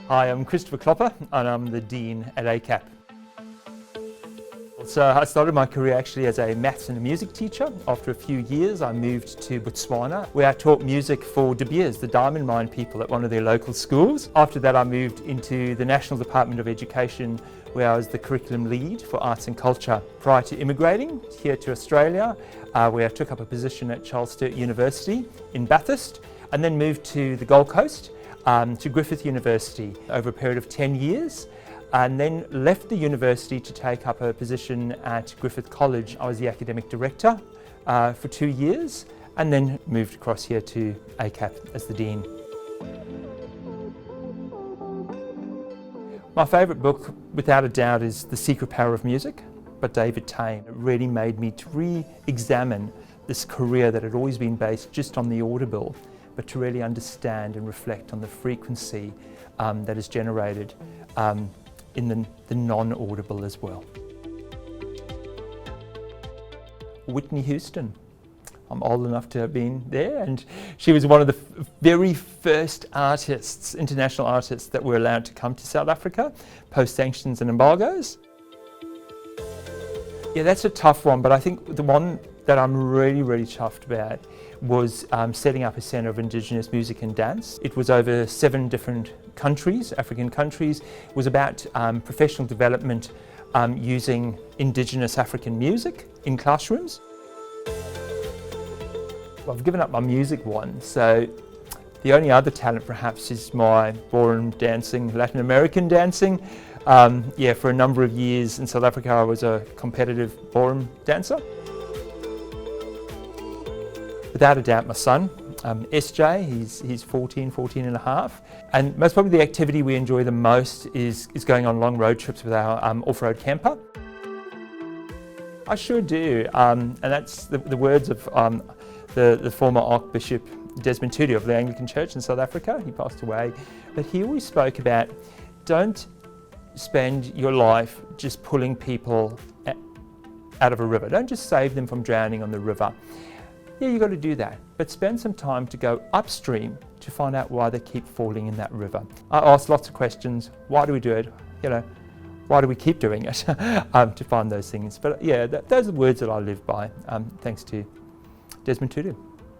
Hi, I'm Christopher Klopper and I'm the Dean at ACAP. So I started my career actually as a maths and music teacher. After a few years I moved to Botswana where I taught music for De Beers, the diamond mine people at one of their local schools. After that I moved into the National Department of Education where I was the curriculum lead for arts and culture. Prior to immigrating here to Australia where I took up a position at Charles Sturt University in Bathurst and then moved to the Gold Coast to Griffith University over a period of 10 years. And then left the university to take up a position at Griffith College. I was the academic director for 2 years and then moved across here to ACAP as the Dean. My favourite book, without a doubt, is The Secret Power of Music by David Tame. It really made me to re-examine this career that had always been based just on the audible, but to really understand and reflect on the frequency that is generated in the non-audible as well. Whitney Houston. I'm old enough to have been there, and she was one of the very first artists, international artists, that were allowed to come to South Africa post-sanctions and embargoes. Yeah, that's a tough one, but I think the one that I'm really chuffed about was setting up a centre of Indigenous music and dance. It was over 7 different countries, African countries. It was about professional development using Indigenous African music in classrooms. Well, I've given up my music one, so the only other talent perhaps is my ballroom dancing, Latin American dancing. Yeah, for a number of years in South Africa I was a competitive ballroom dancer. Without a doubt, my son, SJ, he's 14 and a half. And most probably the activity we enjoy the most is going on long road trips with our off-road camper. I sure do, and that's the words of the former Archbishop Desmond Tutu of the Anglican Church in South Africa. He passed away, but he always spoke about, don't spend your life just pulling people out of a river. Don't just save them from drowning on the river. Yeah, you've got to do that, but spend some time to go upstream to find out why they keep falling in that river. I ask lots of questions. Why do we do it? You know, why do we keep doing it? To find those things. But yeah, those are the words that I live by, thanks to Desmond Tutu.